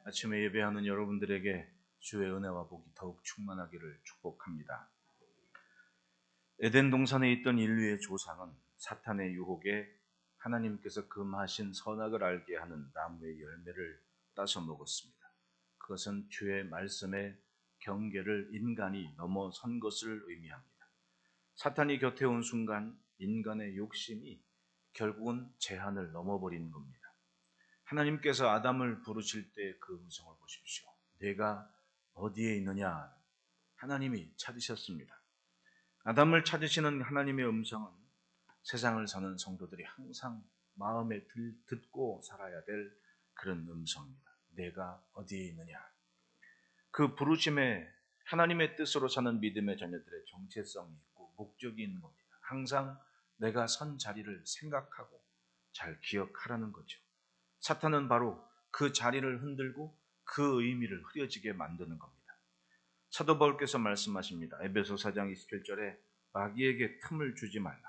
아침에 예배하는 여러분들에게 주의 은혜와 복이 더욱 충만하기를 축복합니다. 에덴 동산에 있던 인류의 조상은 사탄의 유혹에 하나님께서 금하신 선악을 알게 하는 나무의 열매를 따서 먹었습니다. 그것은 주의 말씀의 경계를 인간이 넘어선 것을 의미합니다. 사탄이 곁에 온 순간 인간의 욕심이 결국은 제한을 넘어버린 겁니다. 하나님께서 아담을 부르실 때 그 음성을 보십시오. 내가 어디에 있느냐? 하나님이 찾으셨습니다. 아담을 찾으시는 하나님의 음성은 세상을 사는 성도들이 항상 마음에 듣고 살아야 될 그런 음성입니다. 내가 어디에 있느냐? 그 부르심에 하나님의 뜻으로 사는 믿음의 자녀들의 정체성이 있고 목적이 있는 겁니다. 항상 내가 선 자리를 생각하고 잘 기억하라는 거죠. 사탄은 바로 그 자리를 흔들고 그 의미를 흐려지게 만드는 겁니다. 사도 바울께서 말씀하십니다. 에베소 4장 27절에 마귀에게 틈을 주지 말라.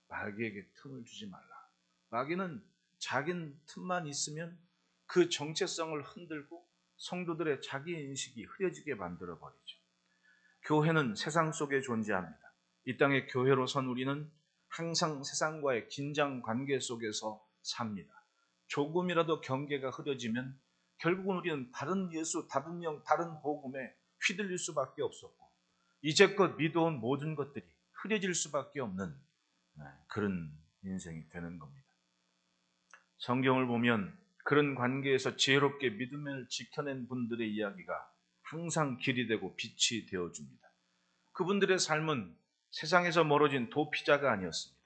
마귀에게 틈을 주지 말라. 마귀는 자기 틈만 있으면 그 정체성을 흔들고 성도들의 자기 인식이 흐려지게 만들어 버리죠. 교회는 세상 속에 존재합니다. 이 땅의 교회로 선 우리는 항상 세상과의 긴장 관계 속에서 삽니다. 조금이라도 경계가 흐려지면 결국은 우리는 다른 예수, 다른 영, 다른 복음에 휘둘릴 수밖에 없었고 이제껏 믿어온 모든 것들이 흐려질 수밖에 없는 그런 인생이 되는 겁니다. 성경을 보면 그런 관계에서 지혜롭게 믿음을 지켜낸 분들의 이야기가 항상 길이 되고 빛이 되어줍니다. 그분들의 삶은 세상에서 멀어진 도피자가 아니었습니다.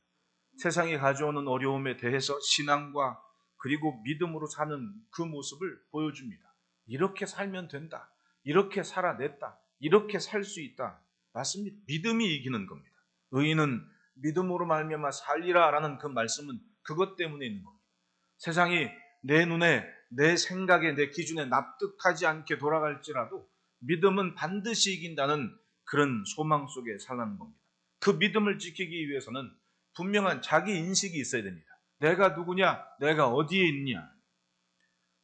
세상이 가져오는 어려움에 대해서 신앙과 그리고 믿음으로 사는 그 모습을 보여줍니다. 이렇게 살면 된다. 이렇게 살아냈다. 이렇게 살 수 있다. 맞습니다. 믿음이 이기는 겁니다. 의인은 믿음으로 말미암아 살리라 라는 그 말씀은 그것 때문에 있는 겁니다. 세상이 내 눈에, 내 생각에, 내 기준에 납득하지 않게 돌아갈지라도 믿음은 반드시 이긴다는 그런 소망 속에 살라는 겁니다. 그 믿음을 지키기 위해서는 분명한 자기 인식이 있어야 됩니다. 내가 누구냐? 내가 어디에 있냐?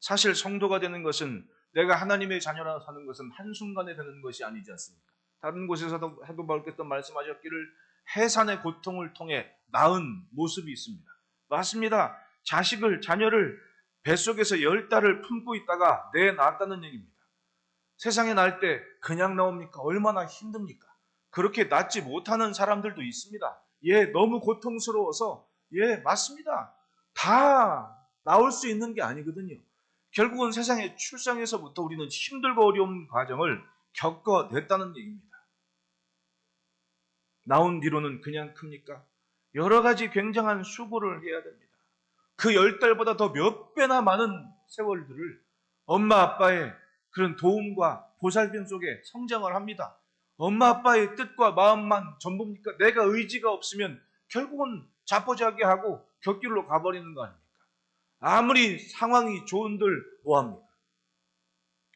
사실 성도가 되는 것은 내가 하나님의 자녀라 사는 것은 한순간에 되는 것이 아니지 않습니까? 다른 곳에서도 사도 바울께서 말씀하셨기를 해산의 고통을 통해 낳은 모습이 있습니다. 맞습니다. 자녀를 뱃속에서 10달을 품고 있다가 낳았다는 얘기입니다. 세상에 날 때 그냥 나옵니까? 얼마나 힘듭니까? 그렇게 낳지 못하는 사람들도 있습니다. 너무 고통스러워서 맞습니다. 다 나올 수 있는 게 아니거든요. 결국은 세상의 출생에서부터 우리는 힘들고 어려운 과정을 겪어냈다는 얘기입니다. 나온 뒤로는 그냥 큽니까? 여러 가지 굉장한 수고를 해야 됩니다. 그 10달보다 더 몇 배나 많은 세월들을 엄마 아빠의 그런 도움과 보살핌 속에 성장을 합니다. 엄마 아빠의 뜻과 마음만 전부입니까? 내가 의지가 없으면 결국은 자포자기하고 곁길로 가버리는 거 아닙니까? 아무리 상황이 좋은들 뭐합니까?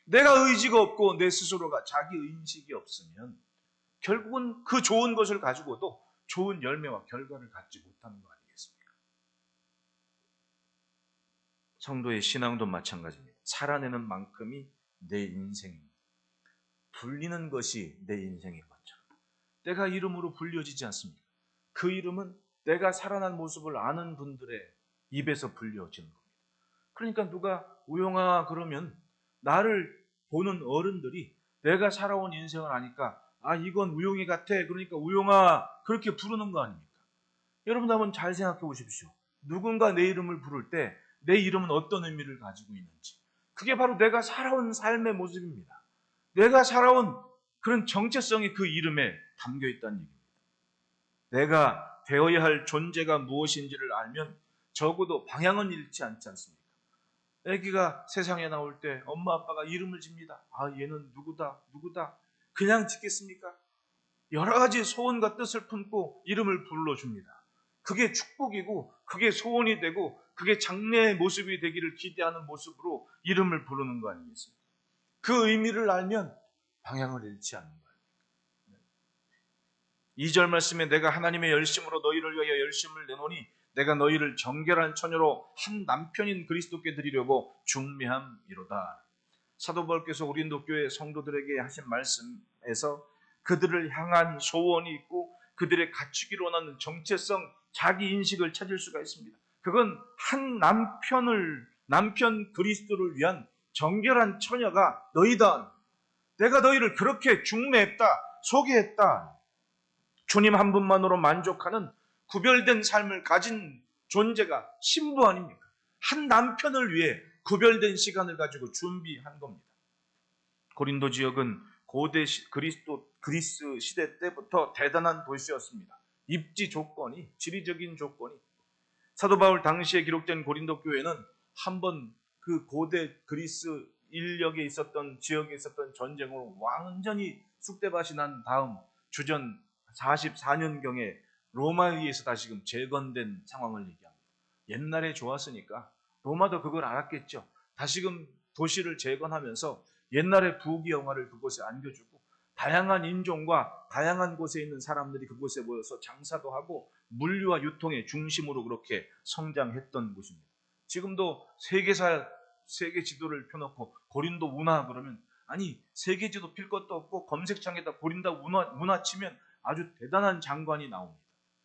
내가 의지가 없고 내 스스로가 자기 인식이 없으면 결국은 그 좋은 것을 가지고도 좋은 열매와 결과를 갖지 못하는 거 아니겠습니까? 성도의 신앙도 마찬가지입니다. 살아내는 만큼이 내 인생입니다. 불리는 것이 내 인생인 것처럼 내가 이름으로 불려지지 않습니까? 그 이름은 내가 살아난 모습을 아는 분들의 입에서 불려지는 겁니다. 그러니까 누가 우용아 그러면 나를 보는 어른들이 내가 살아온 인생을 아니까 이건 우용이 같아. 그러니까 우용아 그렇게 부르는 거 아닙니까? 여러분 한번 잘 생각해 보십시오. 누군가 내 이름을 부를 때 내 이름은 어떤 의미를 가지고 있는지. 그게 바로 내가 살아온 삶의 모습입니다. 내가 살아온 그런 정체성이 그 이름에 담겨 있다는 얘기입니다. 내가 되어야 할 존재가 무엇인지를 알면 적어도 방향은 잃지 않지 않습니까? 아기가 세상에 나올 때 엄마 아빠가 이름을 집니다. 얘는 누구다. 그냥 짓겠습니까? 여러 가지 소원과 뜻을 품고 이름을 불러줍니다. 그게 축복이고 그게 소원이 되고 그게 장래의 모습이 되기를 기대하는 모습으로 이름을 부르는 거 아니겠습니까? 그 의미를 알면 방향을 잃지 않는 거예요. 2절 말씀에 내가 하나님의 열심으로 너희를 위하여 열심을 내노니 내가 너희를 정결한 처녀로 한 남편인 그리스도께 드리려고 중매함이로다. 사도 바울께서 고린도 교회 성도들에게 하신 말씀에서 그들을 향한 소원이 있고 그들의 갖추기를 원하는 정체성, 자기 인식을 찾을 수가 있습니다. 그건 한 남편 그리스도를 위한 정결한 처녀가 너희다. 내가 너희를 그렇게 중매했다, 소개했다. 주님 한 분만으로 만족하는 구별된 삶을 가진 존재가 신부 아닙니까? 한 남편을 위해 구별된 시간을 가지고 준비한 겁니다. 고린도 지역은 고대 그리스 시대 때부터 대단한 도시였습니다. 입지 조건이, 지리적인 조건이. 사도 바울 당시에 기록된 고린도 교회는 한번 그 고대 그리스 인력에 있었던 지역에 있었던 전쟁으로 완전히 쑥대밭이 난 다음 주전 44년경에 로마에 의해서 다시금 재건된 상황을 얘기합니다. 옛날에 좋았으니까 로마도 그걸 알았겠죠. 다시금 도시를 재건하면서 옛날의 부귀 영화를 그곳에 안겨주고 다양한 인종과 다양한 곳에 있는 사람들이 그곳에 모여서 장사도 하고 물류와 유통의 중심으로 그렇게 성장했던 곳입니다. 지금도 세계 지도를 펴놓고 고린도 운하 그러면 아니 세계 지도 필 것도 없고 검색창에다 고린도 운하 치면 아주 대단한 장관이 나옵니다.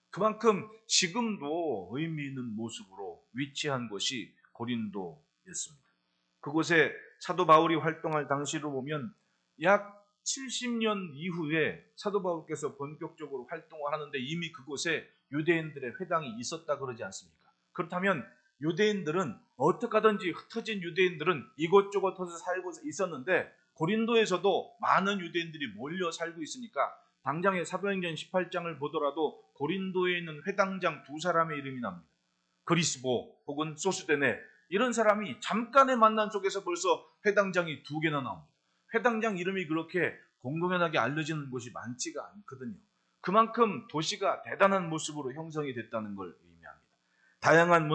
그만큼 지금도 의미 있는 모습으로 위치한 곳이 고린도였습니다. 그곳에 사도 바울이 활동할 당시로 보면 약 70년 이후에 사도 바울께서 본격적으로 활동을 하는데 이미 그곳에 유대인들의 회당이 있었다 그러지 않습니까? 그렇다면 유대인들은 어떻게 하든지 흩어진 유대인들은 이곳저곳 흩어져 살고 있었는데 고린도에서도 많은 유대인들이 몰려 살고 있으니까 당장의 사도행전 18장을 보더라도 고린도에 있는 회당장 두 사람의 이름이 납니다. 그리스보 혹은 소스데네 이런 사람이 잠깐의 만남 속에서 벌써 회당장이 두 개나 나옵니다. 회당장 이름이 그렇게 공공연하게 알려지는 곳이 많지가 않거든요. 그만큼 도시가 대단한 모습으로 형성이 됐다는 걸 의미합니다. 다양한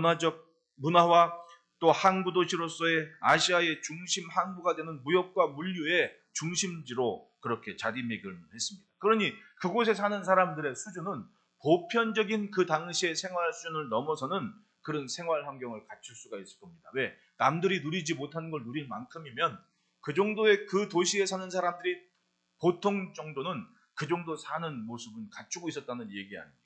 문화와 또 항구 도시로서의 아시아의 중심 항구가 되는 무역과 물류의 중심지로 그렇게 자리매김했습니다. 그러니 그곳에 사는 사람들의 수준은 보편적인 그 당시의 생활 수준을 넘어서는 그런 생활 환경을 갖출 수가 있을 겁니다. 왜? 남들이 누리지 못하는 걸 누릴 만큼이면 그 정도의 그 도시에 사는 사람들이 보통 정도는 그 정도 사는 모습은 갖추고 있었다는 얘기 아닙니까?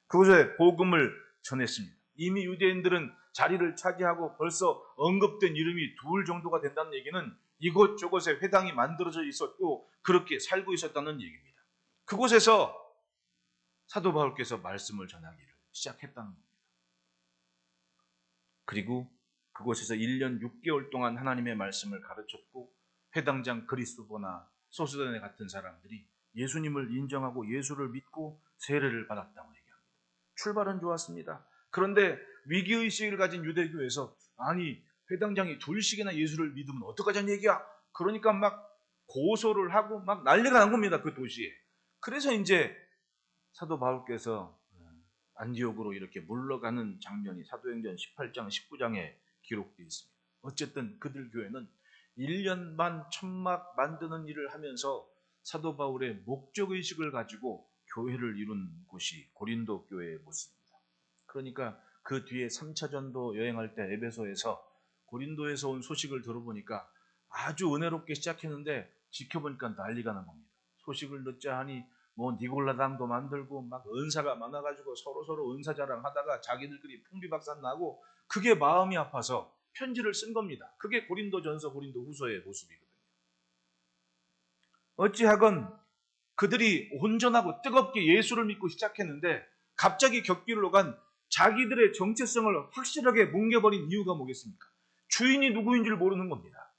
그곳에 복음을 전했습니다. 이미 유대인들은 자리를 차지하고 벌써 언급된 이름이 둘 정도가 된다는 얘기는 이곳저곳에 회당이 만들어져 있었고 그렇게 살고 있었다는 얘기입니다. 그곳에서 사도 바울께서 말씀을 전하기를 시작했다는 겁니다. 그리고 그곳에서 1년 6개월 동안 하나님의 말씀을 가르쳤고 회당장 그리스도보나 소스데네 같은 사람들이 예수님을 인정하고 예수를 믿고 세례를 받았다고 얘기합니다. 출발은 좋았습니다. 그런데 위기의식을 가진 유대교에서 아니 회당장이 둘씩이나 예수를 믿으면 어떡하자는 얘기야. 그러니까 막 고소를 하고 막 난리가 난 겁니다. 그 도시에. 그래서 이제 사도 바울께서 안디옥으로 이렇게 물러가는 장면이 사도행전 18장, 19장에 기록되어 있습니다. 어쨌든 그들 교회는 1년 반 천막 만드는 일을 하면서 사도 바울의 목적의식을 가지고 교회를 이룬 곳이 고린도 교회의 모습입니다. 그러니까 그 뒤에 3차 전도 여행할 때 에베소에서 고린도에서 온 소식을 들어보니까 아주 은혜롭게 시작했는데 지켜보니까 난리가 난 겁니다. 소식을 듣자 하니 뭐 니골라당도 만들고 막 은사가 많아가지고 서로 은사 자랑하다가 자기들끼리 풍비박산 나고 그게 마음이 아파서 편지를 쓴 겁니다. 그게 고린도전서 고린도후서의 모습이거든요. 어찌하건 그들이 온전하고 뜨겁게 예수를 믿고 시작했는데 갑자기 격기로 간 자기들의 정체성을 확실하게 뭉개버린 이유가 뭐겠습니까? 주인이 누구인 줄 모르는 겁니다.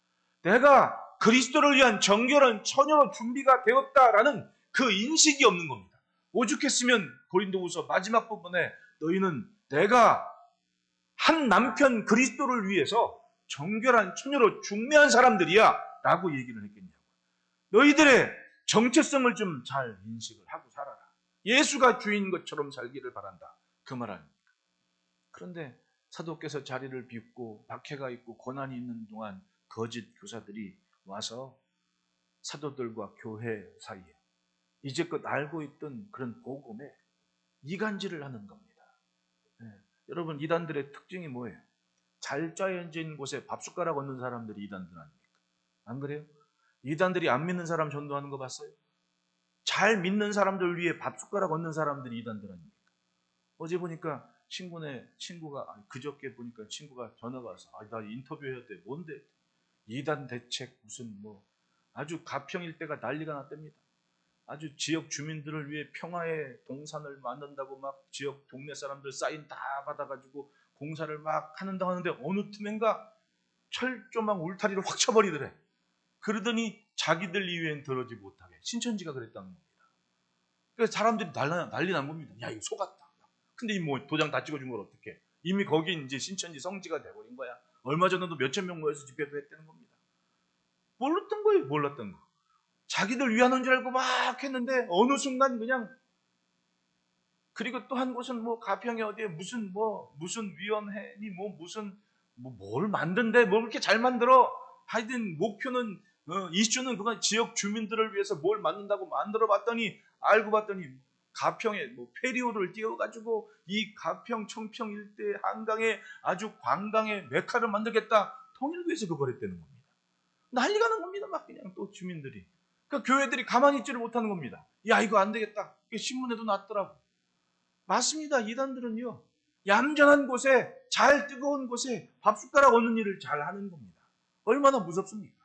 내가 그리스도를 위한 정결한 처녀로 준비가 되었다라는 그 인식이 없는 겁니다. 오죽했으면 고린도후서 마지막 부분에 너희는 내가 한 남편 그리스도를 위해서 정결한 처녀로 중매한 사람들이야 라고 얘기를 했겠냐고. 너희들의 정체성을 좀 잘 인식을 하고 살아라. 예수가 주인 것처럼 살기를 바란다. 그 말 아닙니까? 그런데 사도께서 자리를 비우고 박해가 있고 고난이 있는 동안 거짓 교사들이 와서 사도들과 교회 사이에 이제껏 알고 있던 그런 복음에 이간질을 하는 겁니다. 네. 여러분 이단들의 특징이 뭐예요? 잘 짜여진 곳에 밥숟가락 얹는 사람들이 이단들 아닙니까? 안 그래요? 이단들이 안 믿는 사람 전도하는 거 봤어요? 잘 믿는 사람들 위해 밥숟가락 얹는 사람들이 이단들 아닙니까? 어제 보니까 친구가 그저께 보니까 친구가 전화가 와서 나 인터뷰해야 돼. 뭔데? 이단 대책 무슨 뭐 아주 가평 일대가 난리가 났답니다. 아주 지역 주민들을 위해 평화의 동산을 만든다고 막 지역 동네 사람들 사인 다 받아가지고 공사를 막 하는데 어느 틈엔가 철조망 울타리를 확 쳐버리더래. 그러더니 자기들 이외엔 들어지 못하게 신천지가 그랬다는 겁니다. 그래서 사람들이 난리 난 겁니다. 야 이거 속았다. 근데 이 뭐 도장 다 찍어준 걸 어떻게? 이미 거기 이제 신천지 성지가 돼버린 거야. 얼마 전에도 몇천 명 모여서 집회도 했다는 겁니다. 몰랐던 거예요. 몰랐던 거. 자기들 위하는 줄 알고 막 했는데 어느 순간 그냥 그리고 또 한 곳은 뭐 가평에 어디에 무슨 위원회니 무슨 뭘 만든대 뭘 그렇게 잘 만들어 하여튼 목표는 이슈는 그건 지역 주민들을 위해서 뭘 만든다고 만들어 봤더니 알고 봤더니 가평에 페리오를 띄워가지고 이 가평 청평 일대 한강에 아주 관광의 메카를 만들겠다 통일교에서 그걸 했다는 겁니다. 난리가 난 겁니다. 막 그냥 또 주민들이. 그러니까 교회들이 가만히 있지를 못하는 겁니다. 야 이거 안 되겠다. 신문에도 났더라고. 맞습니다. 이단들은요. 얌전한 곳에 잘 뜨거운 곳에 밥숟가락 얹는 일을 잘 하는 겁니다. 얼마나 무섭습니까?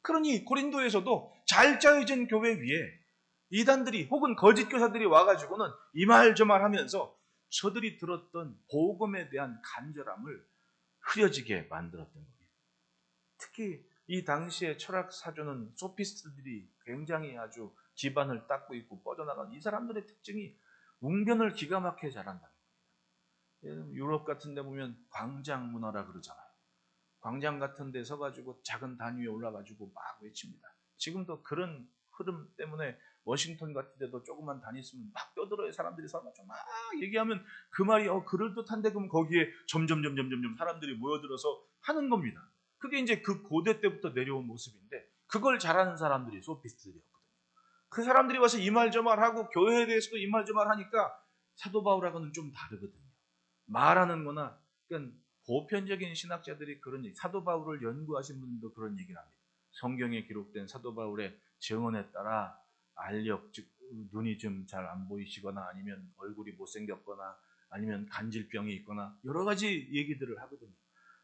그러니 고린도에서도 잘 짜여진 교회 위에 이단들이 혹은 거짓 교사들이 와가지고는 이 말 저 말 하면서 저들이 들었던 복음에 대한 간절함을 흐려지게 만들었던 겁니다. 특히 이 당시의 철학 사조는 소피스트들이 굉장히 아주 기반을 닦고 있고 뻗어나간 이 사람들의 특징이 웅변을 기가 막히게 잘한다는 겁니다. 유럽 같은 데 보면 광장 문화라 그러잖아요. 광장 같은 데 서가지고 작은 단 위에 올라가지고 막 외칩니다. 지금도 그런 흐름 때문에 워싱턴 같은 데도 조금만 단 있으면 막 떠들어요. 사람들이 서가지고 막 얘기하면 그 말이 그럴듯한데 그럼 거기에 점점 사람들이 모여들어서 하는 겁니다. 그게 이제 그 고대 때부터 내려온 모습인데 그걸 잘하는 사람들이 소피스트들이었거든요. 그 사람들이 와서 이 말 저 말 하고 교회에 대해서도 이 말 저 말 하니까 사도 바울하고는 좀 다르거든요. 말하는 거나 그러니까 보편적인 신학자들이 그런 얘기, 사도 바울을 연구하신 분들도 그런 얘기를 합니다. 성경에 기록된 사도 바울의 증언에 따라 알력, 즉 눈이 좀 잘 안 보이시거나 아니면 얼굴이 못생겼거나 아니면 간질병이 있거나 여러 가지 얘기들을 하거든요.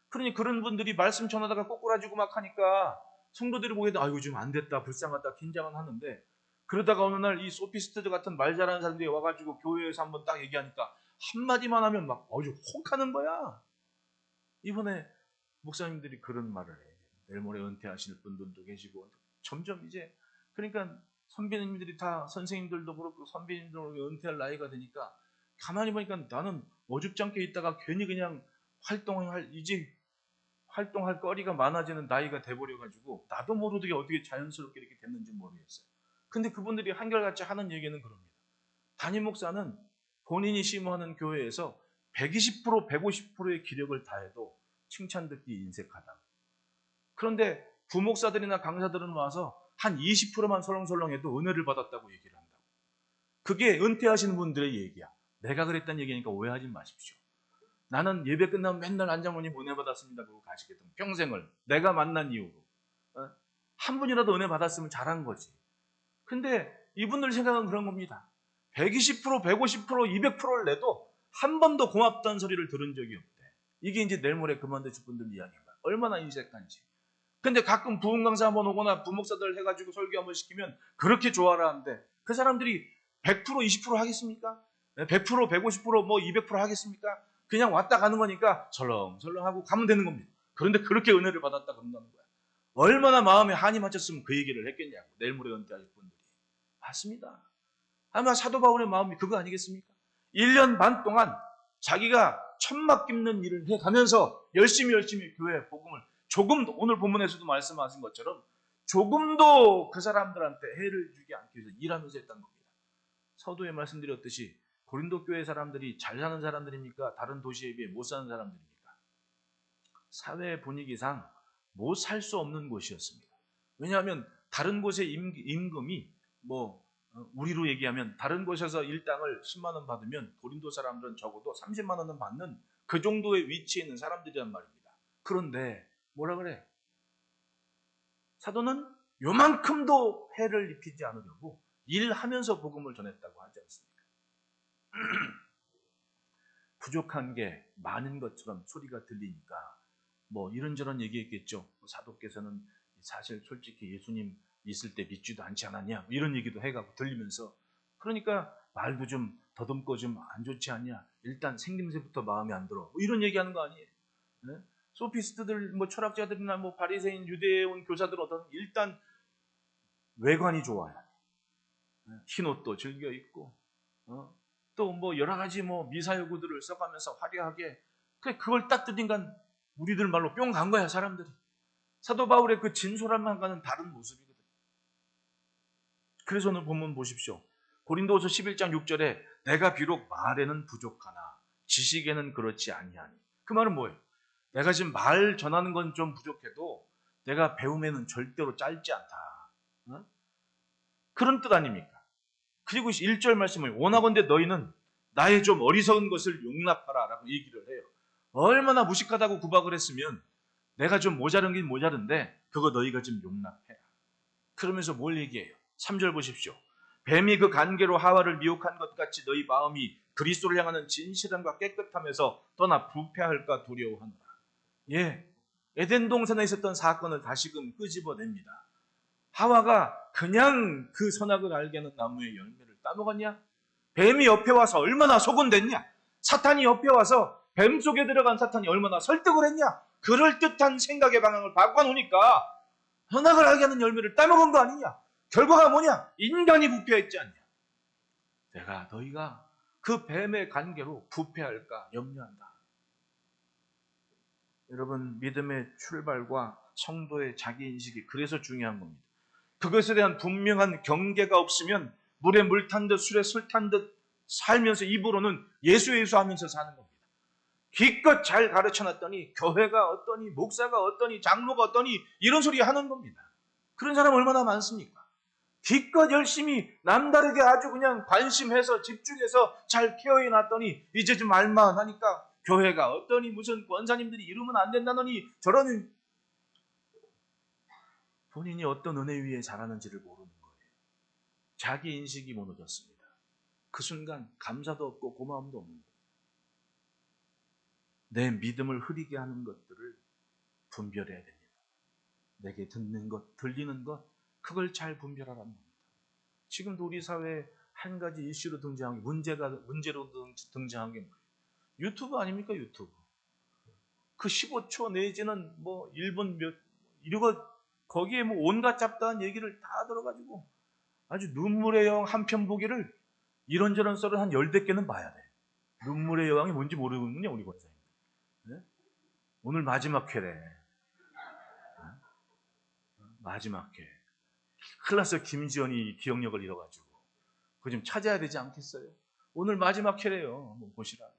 그러니 그런 분들이 말씀 전하다가 꼬꾸라지고 막 하니까 성도들이 보기에도 아이고 좀 안 됐다, 불쌍하다, 긴장은 하는데 그러다가 어느 날 이 소피스트들 같은 말 잘하는 사람들이 와가지고 교회에서 한번 딱 얘기하니까 한마디만 하면 막 아주 혹하는 거야. 이번에 목사님들이 그런 말을 해요. 내일 모레 은퇴하실 분들도 계시고 점점 이제 그러니까 선배님들이 다 선생님들도 그렇고 선배님들도 은퇴할 나이가 되니까 가만히 보니까 나는 어줍잖게 있다가 괜히 그냥 활동할 거리가 많아지는 나이가 돼버려가지고 나도 모르게 어떻게 자연스럽게 이렇게 됐는지 모르겠어요. 근데 그분들이 한결같이 하는 얘기는 그럽니다. 담임 목사는 본인이 심호하는 교회에서 120%, 150%의 기력을 다해도 칭찬 듣기 인색하다. 그런데 부목사들이나 강사들은 와서 한 20%만 설렁설렁해도 은혜를 받았다고 얘기를 한다고. 그게 은퇴하시는 분들의 얘기야. 내가 그랬다는 얘기니까 오해하지 마십시오. 나는 예배 끝나면 맨날 안장모님 은혜 받았습니다. 그러고 가시겠다. 평생을 내가 만난 이후로 한 분이라도 은혜 받았으면 잘한 거지. 근데 이분들 생각은 그런 겁니다. 120%, 150%, 200%를 내도 한 번도 고맙다는 소리를 들은 적이 없대. 이게 이제 내일 모레 그만두실 분들 이야기인가. 얼마나 인색한지. 근데 가끔 부흥 강사 한번 오거나 부목사들 해가지고 설교 한번 시키면 그렇게 좋아라 하는데 그 사람들이 100%, 20% 하겠습니까? 100%, 150%, 200% 하겠습니까? 그냥 왔다 가는 거니까 설렁설렁 하고 가면 되는 겁니다. 그런데 그렇게 은혜를 받았다 그런다는 거야. 얼마나 마음에 한이 맞췄으면 그 얘기를 했겠냐고. 내일 모레 은퇴하실 분들이. 맞습니다. 아마 사도 바울의 마음이 그거 아니겠습니까? 1년 반 동안 자기가 천막 깁는 일을 해가면서 열심히 교회 복음을 조금도 오늘 본문에서도 말씀하신 것처럼 조금도 그 사람들한테 해를 주지 않기 위해서 일하면서 했던 겁니다. 서두에 말씀드렸듯이 고린도 교회 사람들이 잘 사는 사람들입니까? 다른 도시에 비해 못 사는 사람들입니까? 사회 분위기상 못 살 수 없는 곳이었습니다. 왜냐하면 다른 곳의 임금이 우리로 얘기하면 다른 곳에서 일당을 10만 원 받으면 고린도 사람들은 적어도 30만 원은 받는 그 정도의 위치에 있는 사람들이란 말입니다. 그런데 뭐라 그래? 사도는 요만큼도 해를 입히지 않으려고 일하면서 복음을 전했다고 하지 않습니까? 부족한 게 많은 것처럼 소리가 들리니까 뭐 이런저런 얘기했겠죠. 사도께서는 사실 솔직히 예수님 있을 때 믿지도 않지 않았냐 이런 얘기도 해가고 들리면서, 그러니까 말도 좀 더듬고 좀 안 좋지 않냐, 일단 생김새부터 마음에 안 들어, 뭐 이런 얘기하는 거 아니에요? 네? 소피스트들, 뭐 철학자들이나 뭐 바리새인 유대에 온 교사들 어떤 일단 외관이 좋아야 돼. 흰 옷도 즐겨 입고, 또 뭐 여러 가지 뭐 미사여구들을 써가면서 화려하게, 그걸 딱 듣니까 우리들 말로 뿅 간 거야 사람들이. 사도 바울의 그 진솔함과는 다른 모습이거든. 그래서 오늘 본문 보십시오. 고린도후서 11장 6절에 내가 비록 말에는 부족하나 지식에는 그렇지 아니하니. 그 말은 뭐예요? 내가 지금 말 전하는 건 좀 부족해도 내가 배움에는 절대로 짧지 않다. 그런 뜻 아닙니까? 그리고 1절 말씀을 원하건대 너희는 나의 좀 어리석은 것을 용납하라 라고 얘기를 해요. 얼마나 무식하다고 구박을 했으면 내가 좀 모자른 긴 모자른데 그거 너희가 좀 용납해라. 그러면서 뭘 얘기해요? 3절 보십시오. 뱀이 그 간계로 하와를 미혹한 것 같이 너희 마음이 그리스도를 향하는 진실함과 깨끗함에서 떠나 부패할까 두려워하노라. 예, 에덴 동산에 있었던 사건을 다시금 끄집어냅니다. 하와가 그냥 그 선악을 알게 하는 나무의 열매를 따먹었냐? 뱀이 옆에 와서 얼마나 소곤댔냐? 사탄이 옆에 와서 뱀 속에 들어간 사탄이 얼마나 설득을 했냐? 그럴듯한 생각의 방향을 바꿔놓으니까 선악을 알게 하는 열매를 따먹은 거 아니냐? 결과가 뭐냐? 인간이 부패했지 않냐? 내가 너희가 그 뱀의 관계로 부패할까 염려한다. 여러분, 믿음의 출발과 성도의 자기인식이 그래서 중요한 겁니다. 그것에 대한 분명한 경계가 없으면 물에 물 탄 듯 술에 술 탄 듯 살면서 입으로는 예수 하면서 사는 겁니다. 기껏 잘 가르쳐놨더니 교회가 어떠니, 목사가 어떠니, 장로가 어떠니 이런 소리 하는 겁니다. 그런 사람 얼마나 많습니까? 기껏 열심히 남다르게 아주 그냥 관심해서 집중해서 잘 케어해놨더니 이제 좀 알만하니까 교회가 어떠니, 무슨 권사님들이 이러면 안 된다더니 저러는, 본인이 어떤 은혜 위에 자라는지를 모르는 거예요. 자기 인식이 무너졌습니다. 그 순간 감사도 없고 고마움도 없는 거예요. 내 믿음을 흐리게 하는 것들을 분별해야 됩니다. 내게 듣는 것, 들리는 것, 그걸 잘 분별하라는 겁니다. 지금도 우리 사회에 한 가지 이슈로 등장한 게 문제로 등장한 게 뭐예요? 유튜브 아닙니까? 유튜브. 그 15초 내지는 뭐 1분 이러고 거기에 뭐 온갖 잡다한 얘기를 다 들어가지고 아주 눈물의 여왕 한 편 보기를 이런저런 썰을 한 10개는 봐야 돼. 눈물의 여왕이 뭔지 모르는군요, 우리 권사님. 네? 오늘 마지막 회래. 마지막 회. 큰일 났어요. 김지연이 기억력을 잃어가지고. 그거 좀 찾아야 되지 않겠어요? 오늘 마지막 회래요. 한번 보시라고.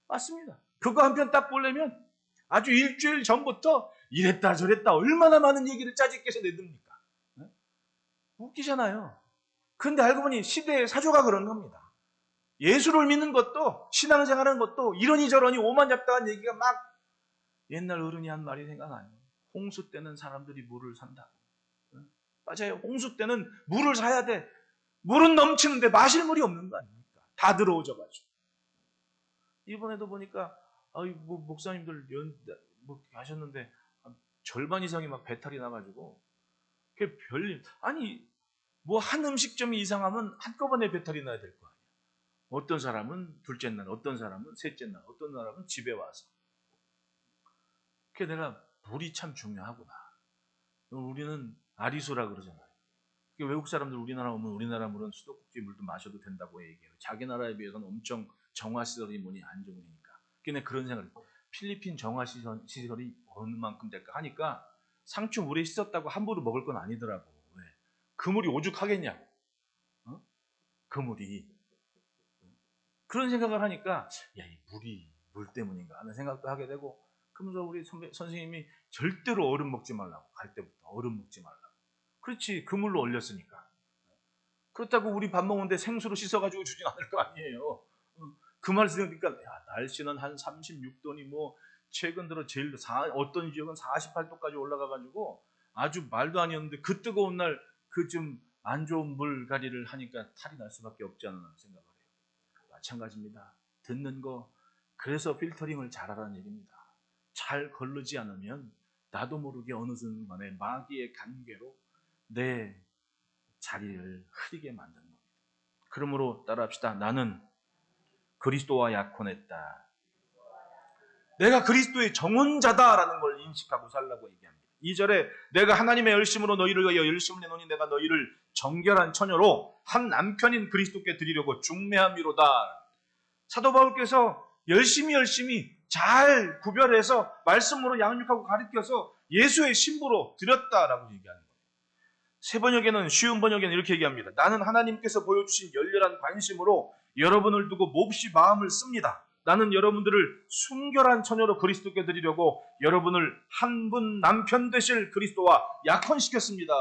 맞습니다. 그거 한 편 딱 보려면 아주 일주일 전부터 이랬다 저랬다 얼마나 많은 얘기를 짜집게서 내듭니까? 네? 웃기잖아요. 그런데 알고 보니 시대의 사조가 그런 겁니다. 예수를 믿는 것도 신앙생활하는 것도 이러니 저러니 오만잡다한 얘기가 막, 옛날 어른이 한 말이 생각나요. 홍수 때는 사람들이 물을 산다고. 맞아요. 홍수 때는 물을 사야 돼. 물은 넘치는데 마실 물이 없는 거 아닙니까? 다 들어오져가지고. 이번에도 보니까 뭐 목사님들 뭐 하셨는데 절반 이상이 막 배탈이 나가지고 그게 별일. 아니 뭐 한 음식점이 이상하면 한꺼번에 배탈이 나야 될 거 아니야. 어떤 사람은 둘째 날, 어떤 사람은 셋째 날, 어떤 사람은 집에 와서. 그게 내가 물이 참 중요하구나. 우리는 아리수라 그러잖아요. 외국 사람들 우리나라 오면 우리나라 물은 수도꼭지 물도 마셔도 된다고 얘기해요. 자기 나라에 비해서는 엄청 정화시설이 뭐니 안 좋으니까. 그게 그런 생각을 해요. 필리핀 정화시설이 어느 만큼 될까 하니까 상추 물에 씻었다고 함부로 먹을 건 아니더라고. 왜? 그 물이 오죽하겠냐고. 그 물이. 그런 생각을 하니까 야, 이 물이 물 때문인가 하는 생각도 하게 되고, 그러면서 우리 선생님이 절대로 얼음 먹지 말라고, 갈 때부터 얼음 먹지 말라고. 그렇지, 그물로 얼렸으니까. 그렇다고 우리 밥 먹는데 생수로 씻어가지고 주진 않을 거 아니에요. 그 말씀 들으니까 야, 날씨는 한 36도니 뭐 최근 들어 제일 어떤 지역은 48도까지 올라가가지고 아주 말도 아니었는데 그 뜨거운 날 그 좀 안 좋은 물갈이를 하니까 탈이 날 수밖에 없지 않나 생각을 해요. 마찬가지입니다. 듣는 거, 그래서 필터링을 잘하라는 얘기입니다. 잘 거르지 않으면 나도 모르게 어느 순간에 마귀의 간계로 내 자리를 흐리게 만드는 겁니다. 그러므로 따라합시다. 나는 그리스도와 약혼했다. 내가 그리스도의 정혼자다라는 걸 인식하고 살라고 얘기합니다. 2절에 내가 하나님의 열심으로 너희를 위하여 열심을 내노니 내가 너희를 정결한 처녀로 한 남편인 그리스도께 드리려고 중매함이로다. 사도 바울께서 열심히 잘 구별해서 말씀으로 양육하고 가르쳐서 예수의 신부로 드렸다라고 얘기하는 거예요. 새 번역에는, 쉬운 번역에는 이렇게 얘기합니다. 나는 하나님께서 보여주신 열렬한 관심으로 여러분을 두고 몹시 마음을 씁니다. 나는 여러분들을 순결한 처녀로 그리스도께 드리려고 여러분을 한 분 남편 되실 그리스도와 약혼시켰습니다.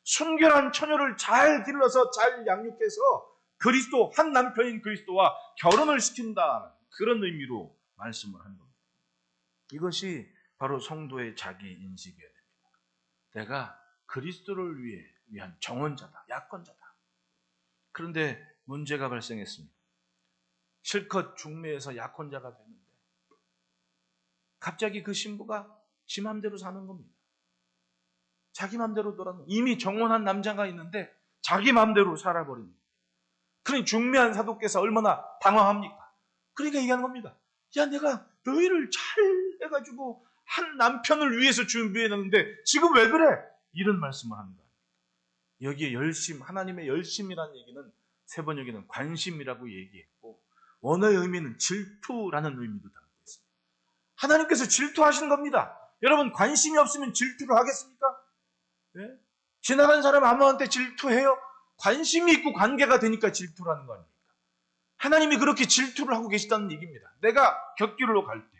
순결한 처녀를 잘 길러서 잘 양육해서 그리스도, 한 남편인 그리스도와 결혼을 시킨다. 그런 의미로 말씀을 한 겁니다. 이것이 바로 성도의 자기 인식이어야 됩니다. 내가 그리스도를 위한 정혼자다, 약혼자다. 그런데 문제가 발생했습니다. 실컷 중매해서 약혼자가 됐는데 갑자기 그 신부가 지 맘대로 사는 겁니다. 자기 맘대로 돌아가는, 이미 정혼한 남자가 있는데 자기 맘대로 살아버립니다. 그러니 중매한 사도께서 얼마나 당황합니까? 그러니까 얘기하는 겁니다. 야, 내가 너희를 잘 해가지고 한 남편을 위해서 준비해놨는데 지금 왜 그래? 이런 말씀을 하는 거예요. 여기에 열심, 하나님의 열심이라는 얘기는 세 번역에는 관심이라고 얘기했고, 원어의 의미는 질투라는 의미도 담고 있습니다. 하나님께서 질투하시는 겁니다. 여러분, 관심이 없으면 질투를 하겠습니까? 네? 지나간 사람 아무한테 질투해요? 관심이 있고 관계가 되니까 질투를 하는 거 아닙니까? 하나님이 그렇게 질투를 하고 계시다는 얘기입니다. 내가 곁길로 갈 때.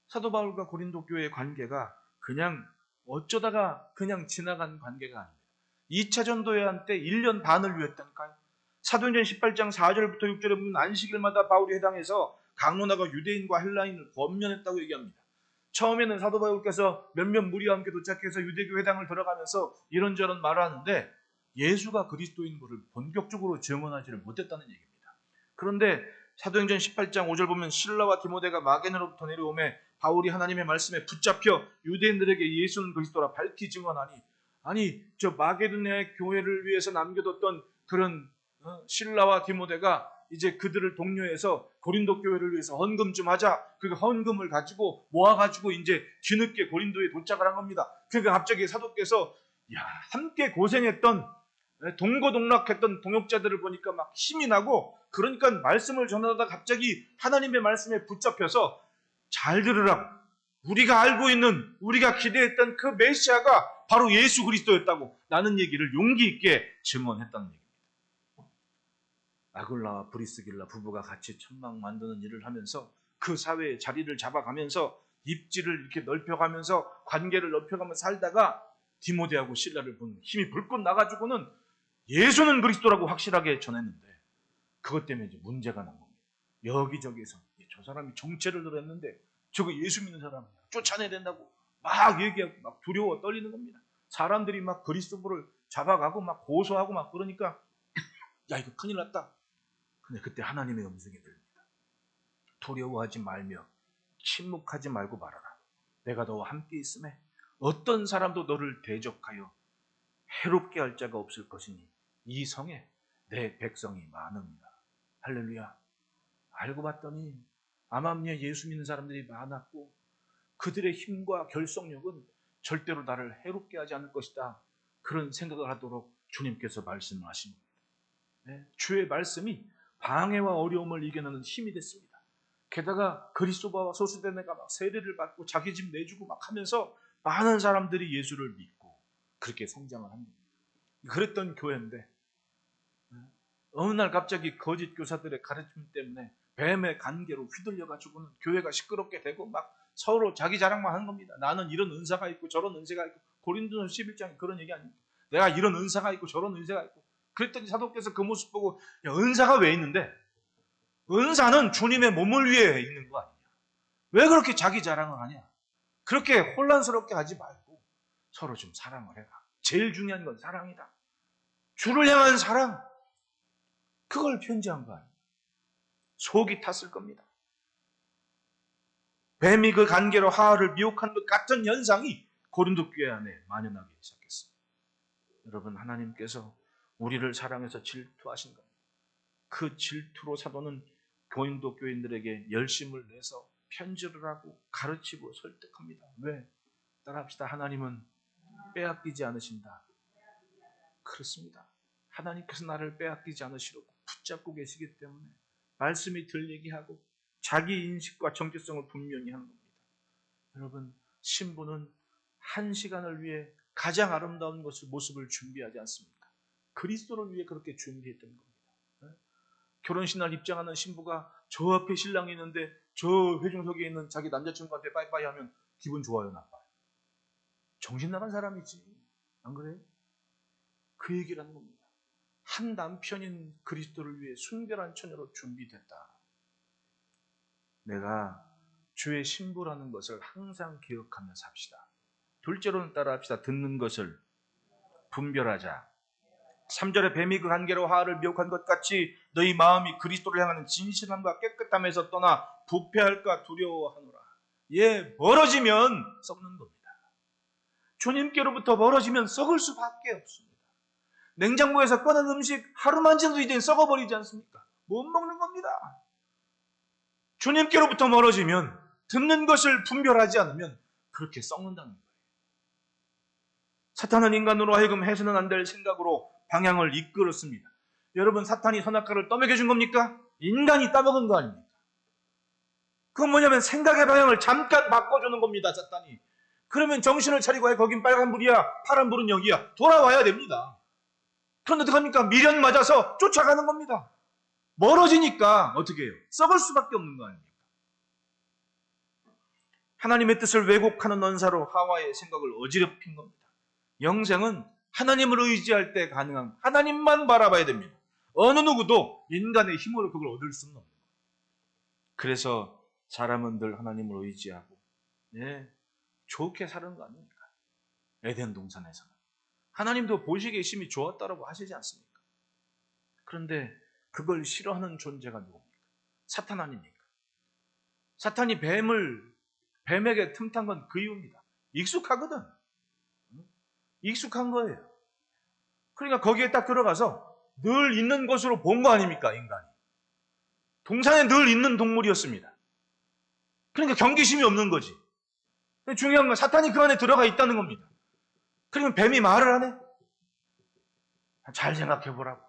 사도 바울과 고린도 교회의 관계가 그냥 어쩌다가 그냥 지나간 관계가 아닙니다. 2차 전도회한 때 1년 반을 위했다니까요. 사도행전 18장 4절부터 6절에 보면 안식일마다 바울이 해당해서 강론하고 유대인과 헬라인을 권면했다고 얘기합니다. 처음에는 사도 바울께서 몇몇 무리와 함께 도착해서 유대교 회당을 들어가면서 이런저런 말을 하는데 예수가 그리스도인 것을 본격적으로 증언하지를 못했다는 얘기입니다. 그런데 사도행전 18장 5절 보면 실라와 디모데가 마게도냐로부터 내려오매 바울이 하나님의 말씀에 붙잡혀 유대인들에게 예수는 그리스도라 밝히 증언하니, 아니 저 마게도냐의 교회를 위해서 남겨뒀던 그런 실라와 디모데가 이제 그들을 독려해서 고린도 교회를 위해서 헌금 좀 하자. 그 헌금을 가지고 모아가지고 이제 뒤늦게 고린도에 도착을 한 겁니다. 그러니까 갑자기 사도께서 함께 고생했던, 동고동락했던 동역자들을 보니까 막 힘이 나고, 그러니까 말씀을 전하다 갑자기 하나님의 말씀에 붙잡혀서 잘 들으라. 우리가 알고 있는, 우리가 기대했던 그 메시아가 바로 예수 그리스도였다고 나는 얘기를 용기 있게 증언했다는 얘기입니다. 아굴라와 브리스길라 부부가 같이 천막 만드는 일을 하면서 그 사회의 자리를 잡아가면서 입지를 이렇게 넓혀가면서 관계를 넓혀가면서 살다가 디모데하고 실라를 본 힘이 불끈 나가지고는 예수는 그리스도라고 확실하게 전했는데, 그것 때문에 이제 문제가 난 겁니다. 여기저기서 저 사람이 정체를 들었는데 저거 예수 믿는 사람이야, 쫓아내야 된다고 막 얘기하고 막 두려워 떨리는 겁니다. 사람들이 막 그리스도를 잡아가고 막 고소하고 막 그러니까 야, 이거 큰일 났다. 근데 그때 하나님의 음성이 들립니다. 두려워하지 말며 침묵하지 말고 말하라. 내가 너와 함께 있음에 어떤 사람도 너를 대적하여 해롭게 할 자가 없을 것이니 이 성에 내 백성이 많습니다. 할렐루야. 알고 봤더니 아마미에 예수 믿는 사람들이 많았고 그들의 힘과 결속력은 절대로 나를 해롭게 하지 않을 것이다. 그런 생각을 하도록 주님께서 말씀을 하십니다. 네, 주의 말씀이 방해와 어려움을 이겨내는 힘이 됐습니다. 게다가 그리스도와 소수된 애가 막 세례를 받고 자기 집 내주고 막 하면서 많은 사람들이 예수를 믿고 그렇게 성장을 합니다. 그랬던 교회인데 어느 날 갑자기 거짓 교사들의 가르침 때문에 뱀의 관계로 휘둘려가지고는 교회가 시끄럽게 되고 막 서로 자기 자랑만 하는 겁니다. 나는 이런 은사가 있고 저런 은사가 있고. 고린도전 11장에 그런 얘기 아닙니까? 내가 이런 은사가 있고 저런 은사가 있고. 그랬더니 사도께서 그 모습 보고, 야, 은사가 왜 있는데? 은사는 주님의 몸을 위해 있는 거 아니냐? 왜 그렇게 자기 자랑을 하냐? 그렇게 혼란스럽게 하지 말고 서로 좀 사랑을 해라. 제일 중요한 건 사랑이다. 주를 향한 사랑. 그걸 편지한 거 아니에요. 속이 탔을 겁니다. 뱀이 그 관계로 하와를 미혹한 것 같은 현상이 고린도 교회 안에 만연하기 시작했습니다. 여러분, 하나님께서 우리를 사랑해서 질투하신 겁니다. 그 질투로 사도는 고린도 교인들에게 열심을 내서 편지를 하고 가르치고 설득합니다. 왜? 따라합시다. 하나님은 빼앗기지 않으신다. 그렇습니다. 하나님께서 나를 빼앗기지 않으시려고 붙잡고 계시기 때문에 말씀이 들리게 하고 자기 인식과 정체성을 분명히 하는 겁니다. 여러분, 신부는 한 시간을 위해 가장 아름다운 모습을 준비하지 않습니까? 그리스도를 위해 그렇게 준비했던 겁니다. 결혼식 날 입장하는 신부가 저 앞에 신랑이 있는데 저 회중석에 있는 자기 남자친구한테 빠이빠이 하면 기분 좋아요, 나빠요? 정신 나간 사람이지. 안 그래요? 그 얘기를 하는 겁니다. 한 남편인 그리스도를 위해 순결한 처녀로 준비됐다. 내가 주의 신부라는 것을 항상 기억하며 삽시다. 둘째로는 따라합시다. 듣는 것을 분별하자. 3절에 뱀이 그 관계로 하와를 미혹한 것 같이 너희 마음이 그리스도를 향하는 진실함과 깨끗함에서 떠나 부패할까 두려워하노라. 멀어지면 썩는 겁니다. 주님께로부터 멀어지면 썩을 수밖에 없습니다. 냉장고에서 꺼낸 음식 하루만 지나도 이제 썩어버리지 않습니까? 못 먹는 겁니다. 주님께로부터 멀어지면, 듣는 것을 분별하지 않으면 그렇게 썩는다는 거예요. 사탄은 인간으로 하여금 해서는 안 될 생각으로 방향을 이끌었습니다. 여러분, 사탄이 선악과를 떠먹여준 겁니까? 인간이 따먹은 거 아닙니까? 그건 뭐냐면 생각의 방향을 잠깐 바꿔주는 겁니다, 사탄이. 그러면 정신을 차리고 거긴 빨간불이야, 파란불은 여기야. 돌아와야 됩니다. 그런데 어떡합니까? 미련 맞아서 쫓아가는 겁니다. 멀어지니까 어떻게 해요? 썩을 수밖에 없는 거 아닙니까? 하나님의 뜻을 왜곡하는 언사로 하와의 생각을 어지럽힌 겁니다. 영생은 하나님을 의지할 때 가능한, 하나님만 바라봐야 됩니다. 어느 누구도 인간의 힘으로 그걸 얻을 수는 없는 거예요. 그래서 사람은 늘 하나님을 의지하고 좋게 사는 거 아닙니까? 에덴 동산에서는 하나님도 보시기에 심히 좋았다라고 하시지 않습니까? 그런데 그걸 싫어하는 존재가 누굽니까? 사탄 아닙니까? 사탄이 뱀에게 틈탄 건 그 이유입니다. 익숙하거든. 익숙한 거예요. 그러니까 거기에 딱 들어가서 늘 있는 것으로 본 거 아닙니까, 인간이. 동산에 늘 있는 동물이었습니다. 그러니까 경계심이 없는 거지. 중요한 건 사탄이 그 안에 들어가 있다는 겁니다. 그러면 뱀이 말을 하네? 잘 생각해 보라고.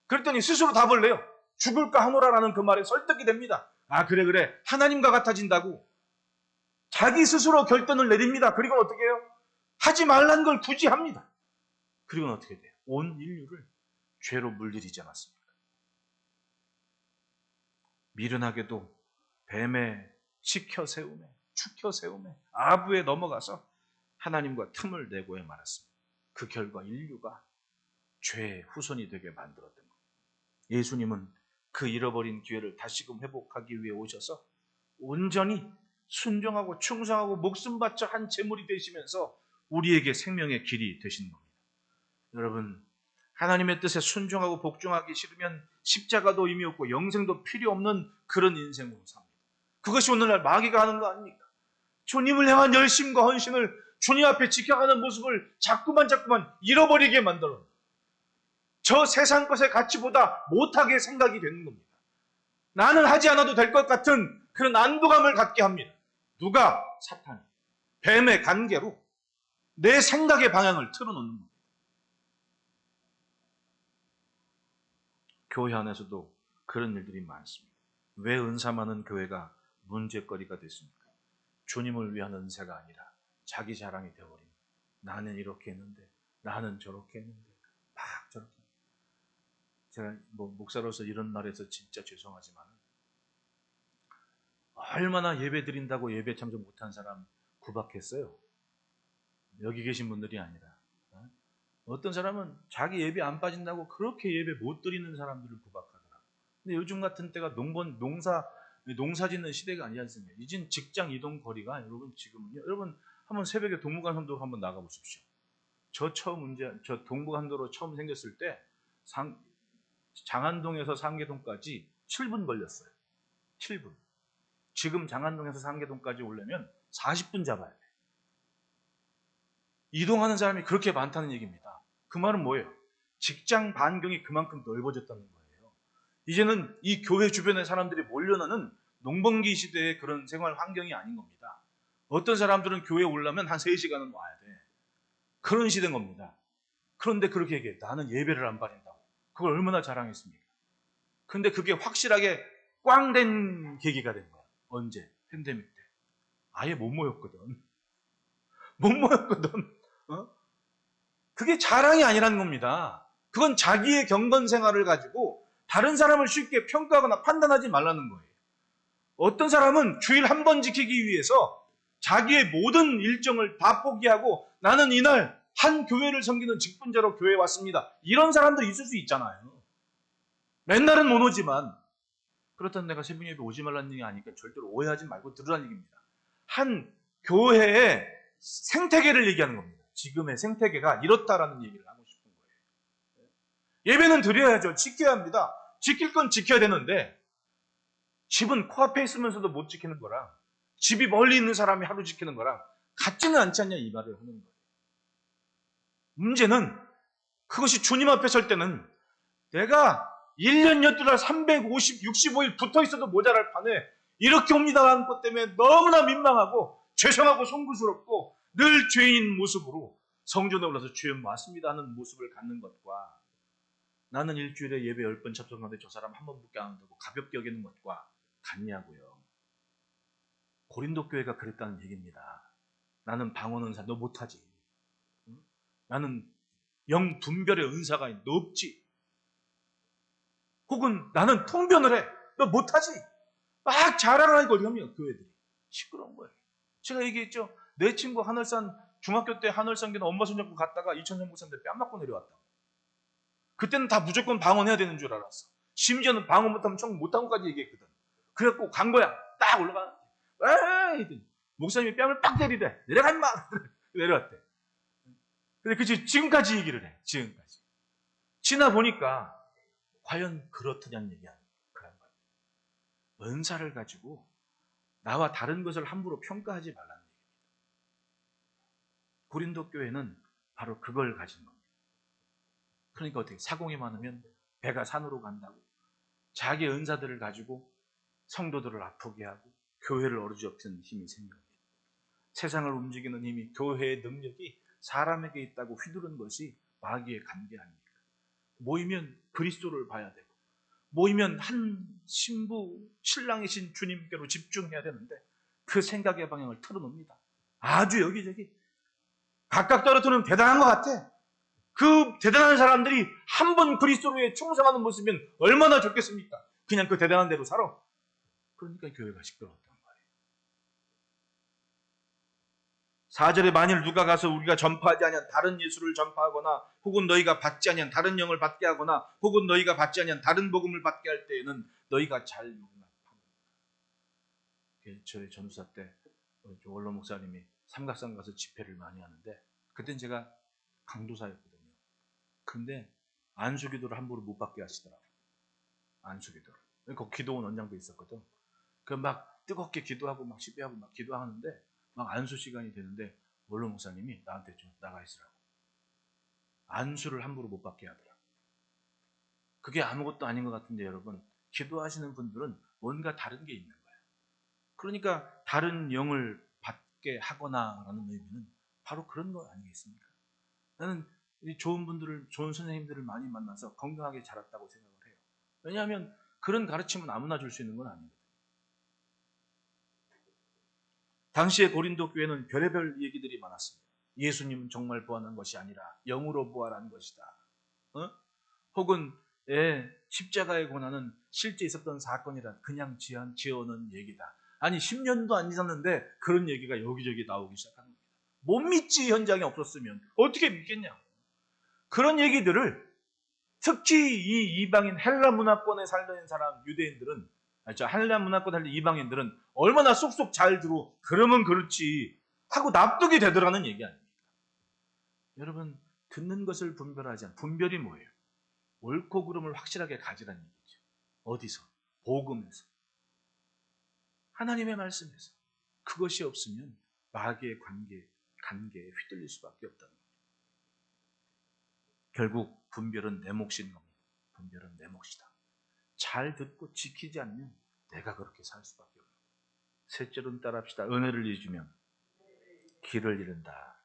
그랬더니 스스로 답을 내요. 죽을까 하노라라는 그 말에 설득이 됩니다. 아, 그래. 하나님과 같아진다고. 자기 스스로 결단을 내립니다. 그리고 어떻게 해요? 하지 말라는 걸 굳이 합니다. 그리고는 어떻게 돼요? 온 인류를 죄로 물들이지 않았습니까? 미련하게도 뱀의 축혀 세움에 아부에 넘어가서 하나님과 틈을 내고야 말았습니다. 그 결과 인류가 죄의 후손이 되게 만들었던 겁니다. 예수님은 그 잃어버린 기회를 다시금 회복하기 위해 오셔서 온전히 순종하고 충성하고 목숨 바쳐 한 제물이 되시면서 우리에게 생명의 길이 되신 겁니다. 여러분, 하나님의 뜻에 순종하고 복종하기 싫으면 십자가도 의미 없고 영생도 필요 없는 그런 인생으로 삽니다. 그것이 오늘날 마귀가 하는 거 아닙니까? 주님을 향한 열심과 헌신을 주님 앞에 지켜가는 모습을 자꾸만 잃어버리게 만들어 저 세상 것의 가치보다 못하게 생각이 되는 겁니다. 나는 하지 않아도 될 것 같은 그런 안도감을 갖게 합니다. 누가? 사탄이. 뱀의 관계로 내 생각의 방향을 틀어놓는 겁니다. 교회 안에서도 그런 일들이 많습니다. 왜 은사 많은 교회가 문제거리가 됐습니까? 주님을 위한 은사가 아니라 자기 자랑이 되어버린, 나는 이렇게 했는데, 나는 저렇게 했는데, 막 저렇게. 제가 목사로서 이런 말에서 진짜 죄송하지만 얼마나 예배 드린다고 예배 참석 못한 사람 구박했어요. 여기 계신 분들이 아니라. 어떤 사람은 자기 예배 안 빠진다고 그렇게 예배 못 드리는 사람들을 구박하더라고요. 근데 요즘 같은 때가 농사 짓는 시대가 아니지 않습니까? 이젠 직장 이동 거리가 여러분 지금은요. 여러분 한번 새벽에 동부간선도로 한번 나가 보십시오. 저 동부간선도로 처음 생겼을 때 장안동에서 상계동까지 7분 걸렸어요. 7분. 지금 장안동에서 상계동까지 오려면 40분 잡아야 돼. 이동하는 사람이 그렇게 많다는 얘기입니다. 그 말은 뭐예요? 직장 반경이 그만큼 넓어졌다는 거예요. 이제는 이 교회 주변의 사람들이 몰려나는 농번기 시대의 그런 생활 환경이 아닌 겁니다. 어떤 사람들은 교회에 오려면 한 3시간은 와야 돼. 그런 시대인 겁니다. 그런데 그렇게 얘기해. 나는 예배를 안 받는다고. 그걸 얼마나 자랑했습니까? 근데 그게 확실하게 꽝 된 계기가 된 거야. 언제? 팬데믹 때. 아예 못 모였거든. 못 모였거든. 그게 자랑이 아니라는 겁니다. 그건 자기의 경건 생활을 가지고 다른 사람을 쉽게 평가하거나 판단하지 말라는 거예요. 어떤 사람은 주일 한 번 지키기 위해서 자기의 모든 일정을 다 포기하고 나는 이날 한 교회를 섬기는 직분자로 교회에 왔습니다. 이런 사람들이 있을 수 있잖아요. 맨날은 못 오지만 그렇다면 내가 새벽 예배 오지 말라는 얘기 아니니까 절대로 오해하지 말고 들으라는 얘기입니다. 한 교회의 생태계를 얘기하는 겁니다. 지금의 생태계가 이렇다라는 얘기를 하고 싶은 거예요. 예배는 드려야죠. 지켜야 합니다. 지킬 건 지켜야 되는데 집은 코앞에 있으면서도 못 지키는 거랑 집이 멀리 있는 사람이 하루 지키는 거랑 같지는 않지 않냐 이 말을 하는 거예요. 문제는 그것이 주님 앞에 설 때는 내가 1년 12달 365일 붙어 있어도 모자랄 판에 이렇게 옵니다라는 것 때문에 너무나 민망하고 죄송하고 송구스럽고 늘 죄인 모습으로 성전에 올라서 주여 왔습니다 하는 모습을 갖는 것과 나는 일주일에 예배 10번 참석하는데 저 사람 한 번밖에 안 한다고 가볍게 여기는 것과 같냐고요. 고린도 교회가 그랬다는 얘기입니다. 나는 방언 은사 너 못하지. 나는 영 분별의 은사가 너 없지. 혹은 나는 통변을 해. 너 못하지. 막 자랑하고 이러면 교회들이 시끄러운 거예요. 제가 얘기했죠. 내 친구 하늘산 중학교 때 하늘산교는 엄마 손잡고 갔다가 이천성 목사님들 뺨 맞고 내려왔다고. 그때는 다 무조건 방언해야 되는 줄 알았어. 심지어는 방언 못하면 청 못하고까지 얘기했거든. 그래갖고 간 거야. 딱 올라가. 에이! 목사님이 뺨을 빡 때리대. 내려가 임마! 내려왔대. 근데 그치 지금까지 얘기를 해. 지금까지. 지나 보니까 과연 그렇더냐는 얘기하는 그런 거예요. 은사를 가지고 나와 다른 것을 함부로 평가하지 말라는 얘기입니다. 고린도 교회는 바로 그걸 가진 겁니다. 그러니까 어떻게 사공이 많으면 배가 산으로 간다고 자기 은사들을 가지고 성도들을 아프게 하고 교회를 어루지없는 힘이 생깁니다. 세상을 움직이는 힘이 교회의 능력이 사람에게 있다고 휘두른 것이 마귀의 관계 아닙니까? 모이면 그리스도를 봐야 되고 모이면 한 신부 신랑이신 주님께로 집중해야 되는데 그 생각의 방향을 틀어놓습니다. 아주 여기저기 각각 떨어뜨리면 대단한 것 같아. 그 대단한 사람들이 한 번 그리스도로에 충성하는 모습이면 얼마나 좋겠습니까? 그냥 그 대단한 대로 살아. 그러니까 교회가 시끄러웠단 말이에요. 4절에 만일 누가 가서 우리가 전파하지 아니한 다른 예수를 전파하거나 혹은 너희가 받지 아니한 다른 영을 받게 하거나 혹은 너희가 받지 아니한 다른 복음을 받게 할 때에는 너희가 잘 용납하는. 저희 전도사 때 원로 목사님이 삼각산 가서 집회를 많이 하는데 그땐 제가 강도사였거든요. 근데 안수기도를 함부로 못 받게 하시더라고요. 안수기도를. 그 기도원 원장도 있었거든. 그 막 뜨겁게 기도하고 막 시비하고 막 기도하는데 막 안수 시간이 되는데 원로 목사님이 나한테 좀 나가 있으라고. 안수를 함부로 못 받게 하더라. 그게 아무것도 아닌 것 같은데 여러분 기도하시는 분들은 뭔가 다른 게 있는 거예요. 그러니까 다른 영을 받게 하거나라는 의미는 바로 그런 거 아니겠습니까? 나는 좋은 분들을, 좋은 선생님들을 많이 만나서 건강하게 자랐다고 생각을 해요. 왜냐하면 그런 가르침은 아무나 줄 수 있는 건 아니거든요. 당시의 고린도 교회는 별의별 얘기들이 많았습니다. 예수님은 정말 부활한 것이 아니라 영으로 부활한 것이다. 혹은 십자가의 고난은 실제 있었던 사건이라 그냥 지어놓은 얘기다. 아니 10년도 안 지났는데 그런 얘기가 여기저기 나오기 시작하는 겁니다. 못 믿지 현장에 없었으면 어떻게 믿겠냐. 그런 얘기들을 특히 이 이방인 헬라 문화권에 살던 사람 유대인들은 헬라 문화권에 살던 이방인들은 얼마나 쏙쏙 잘 들어. 그러면 그렇지. 하고 납득이 되더라는 얘기 아닙니까? 여러분, 듣는 것을 분별하지 않는 분별이 뭐예요? 옳고 그름을 확실하게 가지라는 얘기죠. 어디서? 복음에서. 하나님의 말씀에서. 그것이 없으면 마귀의 관계에 휘둘릴 수밖에 없다는 거예요. 결국 분별은 내 몫인 겁니다. 분별은 내 몫이다. 잘 듣고 지키지 않으면 내가 그렇게 살 수밖에 없는 거예요. 셋째로는 따라합시다. 은혜를 잊으면 길을 잃는다.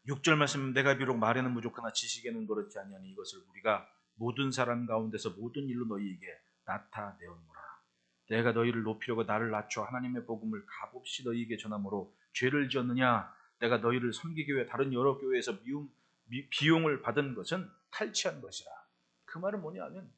6절 말씀, 내가 비록 말에는 부족하나 지식에는 그렇지 아니하니 이것을 우리가 모든 사람 가운데서 모든 일로 너희에게 나타내었노라. 내가 너희를 높이려고 나를 낮춰 하나님의 복음을 값없이 너희에게 전함으로 죄를 지었느냐? 내가 너희를 섬기기 위해 다른 여러 교회에서 비용을 받은 것은 탈취한 것이라. 그 말은 뭐냐면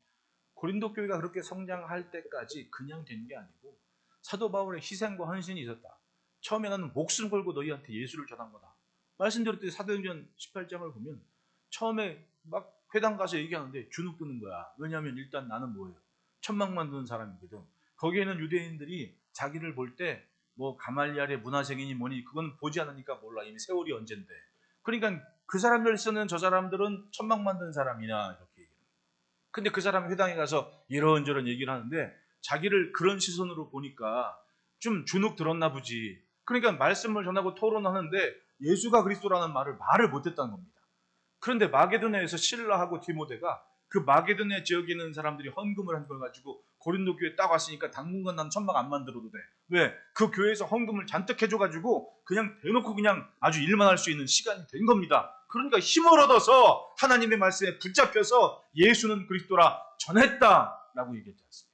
고린도 교회가 그렇게 성장할 때까지 그냥 된 게 아니고 사도 바울의 희생과 헌신이 있었다. 처음에 나는 목숨 걸고 너희한테 예수를 전한 거다. 말씀드렸듯이 사도행전 18장을 보면 처음에 막 회당 가서 얘기하는데 주눅 드는 거야. 왜냐하면 일단 나는 뭐예요? 천막 만드는 사람이거든. 거기에는 유대인들이 자기를 볼 때 뭐 가말리알의 문화생이니 뭐니 그건 보지 않으니까 몰라. 이미 세월이 언젠데. 그러니까 그 사람들 쓰는 저 사람들은 천막 만드는 사람이냐 이렇게 얘기해요. 근데 그 사람이 회당에 가서 이런저런 얘기를 하는데 자기를 그런 시선으로 보니까 좀 주눅 들었나 보지. 그러니까 말씀을 전하고 토론하는데 예수가 그리스도라는 말을 못했다는 겁니다. 그런데 마게도냐에서 실라하고 디모데가 그 마게도냐 지역에 있는 사람들이 헌금을 한 걸 가지고 고린도 교회에 딱 왔으니까 당분간 난 천막 안 만들어도 돼. 왜? 그 교회에서 헌금을 잔뜩 해줘가지고 그냥 대놓고 그냥 아주 일만 할 수 있는 시간이 된 겁니다. 그러니까 힘을 얻어서 하나님의 말씀에 붙잡혀서 예수는 그리스도라 전했다라고 얘기했지 않습니까?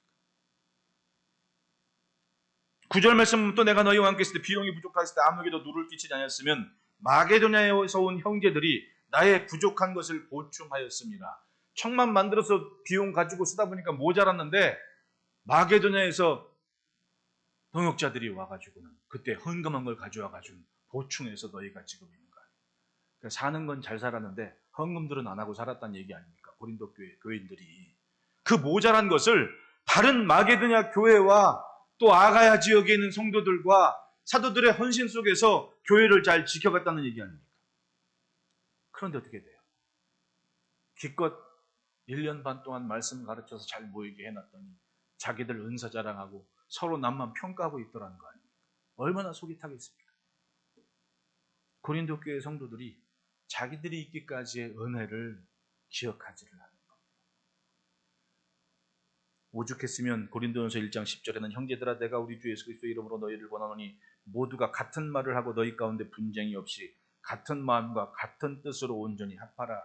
9절 말씀, 또 내가 너희와 함께 있을 때 비용이 부족하였을 때 아무에게도 누를 끼치지 않았으면 마게도냐에서 온 형제들이 나의 부족한 것을 보충하였습니다. 청만 만들어서 비용 가지고 쓰다 보니까 모자랐는데 마게도냐에서 동역자들이 와가지고는 그때 헌금한 걸 가져와가지고 보충해서 너희가 지금 있는 거예요. 그러니까 사는 건 잘 살았는데 헌금들은 안 하고 살았다는 얘기 아닙니까? 고린도 교인들이 그 모자란 것을 다른 마게도냐 교회와 또 아가야 지역에 있는 성도들과 사도들의 헌신 속에서 교회를 잘 지켜갔다는 얘기 아닙니까? 그런데 어떻게 돼요? 기껏 1년 반 동안 말씀 가르쳐서 잘 모이게 해놨더니 자기들 은사 자랑하고 서로 남만 평가하고 있더라는 거 아닙니까? 얼마나 속이 타겠습니까? 고린도 교회 성도들이 자기들이 있기까지의 은혜를 기억하지를 않는 겁니다. 오죽했으면 고린도전서 1장 10절에는 형제들아 내가 우리 주 예수 그리스도 이름으로 너희를 권하노니 모두가 같은 말을 하고 너희 가운데 분쟁이 없이 같은 마음과 같은 뜻으로 온전히 합하라.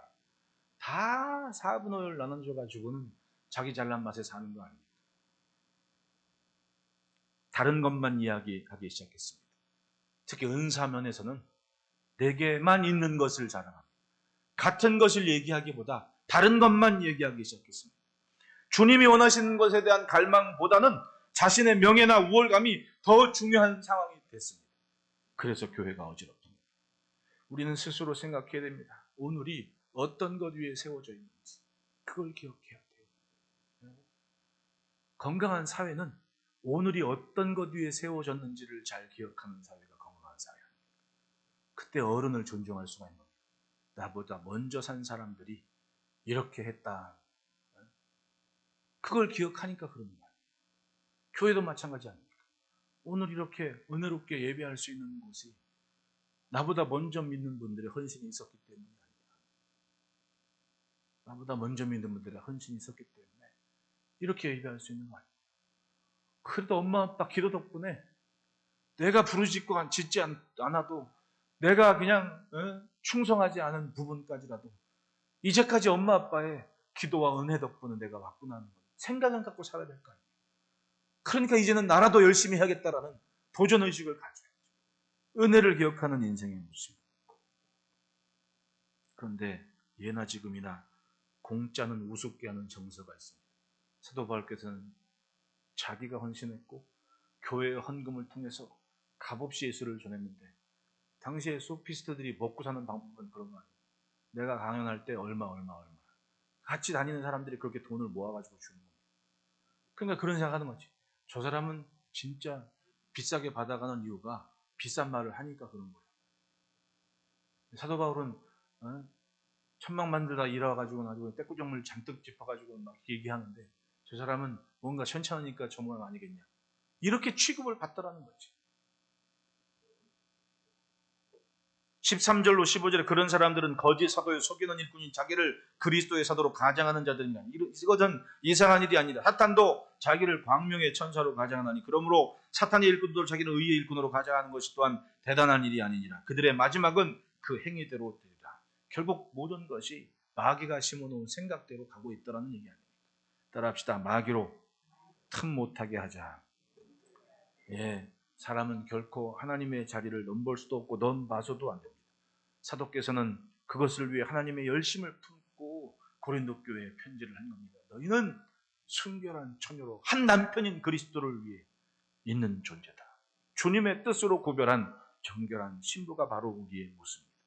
다 4분의 5를 나눠줘가지고는 자기 잘난 맛에 사는 거 아닙니까? 다른 것만 이야기하기 시작했습니다. 특히 은사면에서는 내게만 있는 것을 자랑합니다. 같은 것을 얘기하기보다 다른 것만 얘기하기 시작했습니다. 주님이 원하시는 것에 대한 갈망보다는 자신의 명예나 우월감이 더 중요한 상황이 됐습니다. 그래서 교회가 어지럽습니다. 우리는 스스로 생각해야 됩니다. 오늘이 어떤 것 위에 세워져 있는지 그걸 기억해야 돼요. 건강한 사회는 오늘이 어떤 것 위에 세워졌는지를 잘 기억하는 사회가 건강한 사회입니다. 그때 어른을 존중할 수가 있는 겁니다. 나보다 먼저 산 사람들이 이렇게 했다. 그걸 기억하니까 그런 거예요. 교회도 마찬가지 아닙니까? 오늘 이렇게 은혜롭게 예배할 수 있는 곳이 나보다 먼저 믿는 분들의 헌신이 있었기 때문이 아니라 나보다 먼저 믿는 분들의 헌신이 있었기 때문에 이렇게 예배할 수 있는 거 아니에요. 그래도 엄마 아빠 기도 덕분에 내가 부르짖고 짓지 않아도 내가 그냥 충성하지 않은 부분까지라도 이제까지 엄마 아빠의 기도와 은혜 덕분에 내가 왔구나 하는 거예요. 생각은 갖고 살아야 될 거 아니에요. 그러니까 이제는 나라도 열심히 해야겠다라는 도전의식을 가져야죠. 은혜를 기억하는 인생의 모습. 그런데 예나 지금이나 공짜는 우습게 하는 정서가 있습니다. 사도 바울께서는 자기가 헌신했고 교회의 헌금을 통해서 값없이 예수를 전했는데 당시에 소피스트들이 먹고 사는 방법은 그런 거 아니에요. 내가 강연할 때 얼마 같이 다니는 사람들이 그렇게 돈을 모아가지고 주는 겁니다. 그러니까 그런 생각하는 거지. 저 사람은 진짜 비싸게 받아가는 이유가 비싼 말을 하니까 그런 거예요. 사도 바울은 천막만들다 일어가지고 나중에 떼꾸정물 잔뜩 짚어가지고 막 얘기하는데 저 사람은 뭔가 현찮으니까 저 모양 아니겠냐. 이렇게 취급을 받더라는 거지. 13절로 15절에 그런 사람들은 거짓 사도에 속이는 일꾼인 자기를 그리스도의 사도로 가장하는 자들이냐. 이것은 이상한 일이 아니다. 사탄도 자기를 광명의 천사로 가장하나니 그러므로 사탄의 일꾼도 자기는 의의 일꾼으로 가장하는 것이 또한 대단한 일이 아니니라. 그들의 마지막은 그 행위대로 되리라. 결국 모든 것이 마귀가 심어놓은 생각대로 가고 있더라는 얘기 아닙니까? 따라합시다. 마귀로 틈 못하게 하자. 예, 사람은 결코 하나님의 자리를 넘볼 수도 없고 넘봐서도 안 됩니다. 사도께서는 그것을 위해 하나님의 열심을 품고 고린도 교회에 편지를 한 겁니다. 너희는 순결한 처녀로 한 남편인 그리스도를 위해 있는 존재다. 주님의 뜻으로 구별한 정결한 신부가 바로 우리의 모습입니다.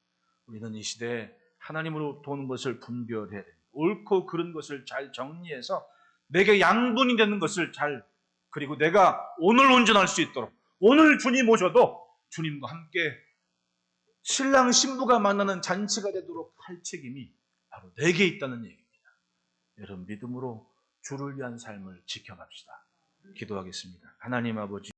우리는 이 시대에 하나님으로 도는 것을 분별해야 됩니다. 옳고 그른 것을 잘 정리해서 내게 양분이 되는 것을 그리고 내가 오늘 온전할 수 있도록 오늘 주님 오셔도 주님과 함께 신랑 신부가 만나는 잔치가 되도록 할 책임이 바로 내게 있다는 얘기입니다. 여러분 믿음으로 주를 위한 삶을 지켜갑시다. 기도하겠습니다. 하나님 아버지